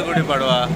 Happy Gudi Padwa.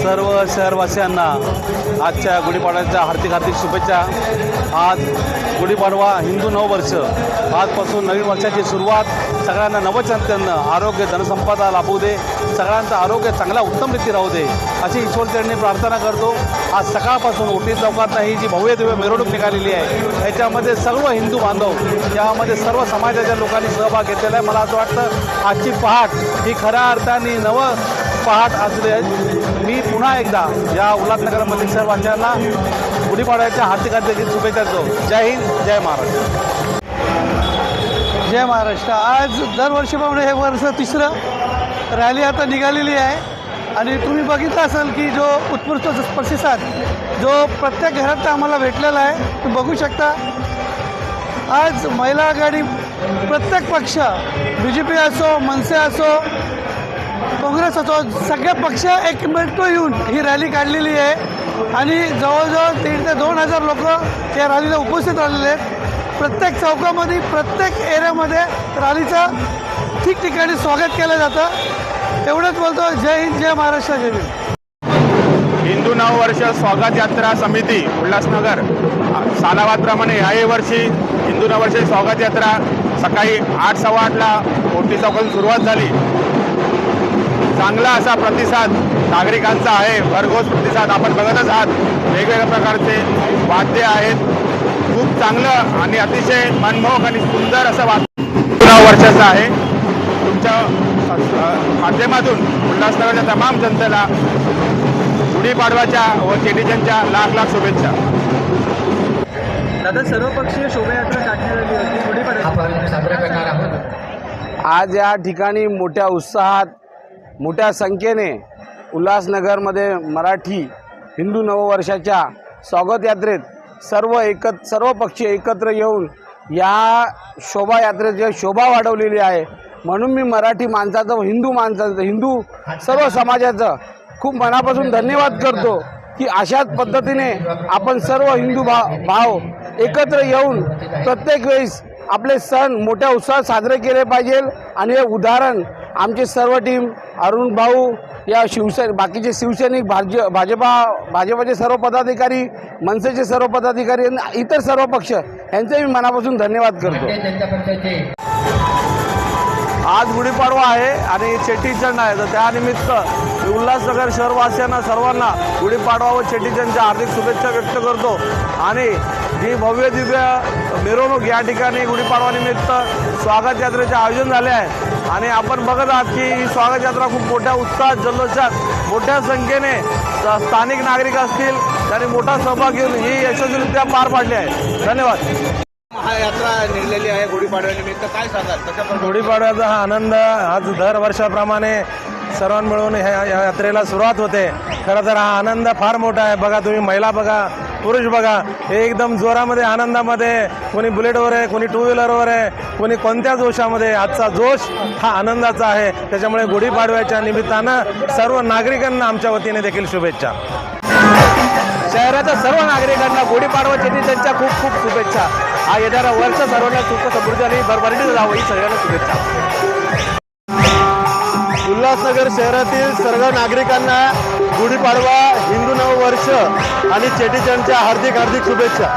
सर्व शहरवासियांना आजच्या गुढीपाडव्याच्या हार्दिक हार्दिक शुभेच्छा. आज गुढीपाडवा हिंदू नववर्ष, आजपासून नवीन वर्षाची सुरुवात. सगळ्यांना नवचैतन्य, आरोग्य, धनसंपदा लाभू दे, सगळ्यांचं आरोग्य चांगला उत्तम रीती राहू दे अशी ईश्वरचरणी प्रार्थना करतो. आज सकाळपासून उटी चौकात ही जी भव्य दिव्य मिरवणूक निघालेली आहे याच्यामध्ये सर्व हिंदू बांधव, यामध्ये सर्व समाजाच्या लोकांनी सहभाग घेतलेला आहे. मला असं वाटतं आजची पहाट ही खऱ्या अर्थाने नव पहाट असू दे. मी पुन्हा एकदा या उल्हासनगरमधील सर्वांना गुढीपाडव्याच्या हार्दिक हार्दिक शुभेच्छा देतो. जय हिंद, जय महाराष्ट्र. जय महाराष्ट्र. आज दरवर्षीप्रमाणे हे वर्ष तिसरं रॅली आता निघालेली आहे आणि तुम्ही बघितलं असाल की जो उत्स्फूर्त प्रतिसाद जो प्रत्येक घरात आम्हाला भेटलेला आहे तुम्ही बघू शकता. आज महिला आघाडी प्रत्येक पक्ष, BJP असो, मनसे असो, काँग्रेस असो, सगळे पक्ष एकमेक येऊन ही रॅली काढलेली आहे आणि जवळजवळ 3,000 ते 2,000 लोक या रॅलीला उपस्थित राहिलेले आहेत. प्रत्येक चौकामध्ये प्रत्येक एरियामध्ये रॅलीचं ठिकठिकाणी स्वागत केलं जातं. एवढंच बोलतो. जय हिंद, जय महाराष्ट्र, जय भीम. हिंदू नववर्ष स्वागत यात्रा समिती उल्हासनगर सालाबादप्रमाणे याही वर्षी हिंदू नववर्ष स्वागत यात्रा सकाळी 8:15ला मोठी चौकातून सुरुवात झाली. चांगला असा प्रतिसाद नागरिकांचा आहे, भरघोस प्रतिसाद आपण बघतच आहात. वेगवेगळ्या प्रकारचे वाद्य आहेत. खूप चांगलं आणि अतिशय मनमोहक आणि सुंदर असं वर्षाचं आहे. तुमच्या माध्यमातून उल्हासनगरच्या तमाम जनतेला गुढीपाडवाच्या व चेटीचंदच्या लाख लाख शुभेच्छा. दादा, सर्वपक्षीय शोभायात्रा काढण्यात आली होती गुढीपाडवा साजरा करणार आहोत. आज या ठिकाणी मोठ्या उत्साहात मोठ्या संख्येने उल्हासनगरमध्ये मराठी हिंदू नववर्षाच्या स्वागत यात्रेत सर्व पक्षी एकत्र येऊन या शोभायात्रेची शोभा वाढवलेली आहे. म्हणून मी मराठी माणसाचं, हिंदू सर्व समाजाचं खूप मनापासून धन्यवाद करतो की अशाच पद्धतीने आपण सर्व हिंदू भाव एकत्र येऊन प्रत्येक वेळेस आपले सण मोठ्या उत्साहात साजरे केले पाहिजे. आणि हे उदाहरण आमचे सर्व टीम, अरुण भाऊ, या बाकीचे शिवसैनिक, भाजपाचे सर्व पदाधिकारी, मनसेचे सर्व पदाधिकारी आणि इतर सर्व पक्ष यांचे मी मनापासून धन्यवाद करतो. आज गुढीपाडवा आहे आणि चेटीचंद आहे, तर त्यानिमित्त उल्हासनगर शहरवासियांना सर्वांना गुढीपाडवा व चेटीचंदच्या हार्दिक शुभेच्छा व्यक्त करतो. आणि जी भव्य दिव्य मिरवणूक या ठिकाणी गुढीपाडवानिमित्त स्वागत यात्रेचे आयोजन झाले आहे. आणि आपण बघत आहात की ही स्वागत यात्रा खूप मोठ्या उत्साहात, जल्लोषात मोठ्या संख्येने स्थानिक नागरिक असतील त्यांनी मोठा सहभाग घेऊन ही यशस्वीरित्या पार पाडली आहे. धन्यवाद. यात्रा निघलेली आहे गुढीपाडव्यानिमित्त, काय सांगाल त्याच्याबद्दल? गुढीपाडव्याचा हा आनंद आज दरवर्षाप्रमाणे सर्वां मिळून ह्या यात्रेला सुरुवात होते. खरं तर हा आनंद फार मोठा आहे. बघा तुम्ही, महिला बघा, पुरुष बघा, हे एकदम जोरामध्ये आनंदामध्ये, कोणी बुलेटवर आहे, कोणी टू व्हीलरवर आहे, कोणी कोणत्या जोशामध्ये. आजचा जोश हा आनंदाचा आहे. त्याच्यामुळे गुढीपाडव्याच्या निमित्तानं सर्व नागरिकांना आमच्या वतीने देखील शुभेच्छा. शहराच्या सर्व नागरिकांना गुढीपाडवा चेटीचंदच्या खूप खूप शुभेच्छा. हा येणारा वर्ष सर्वांना सुख समृद्धी आणि भरभराटीत जावं ही सगळ्यांना शुभेच्छा. उल्हासनगर शहरातील सर्व नागरिकांना गुढीपाडवा, हिंदू नववर्ष आणि चेटीचंदच्या हार्दिक शुभेच्छा.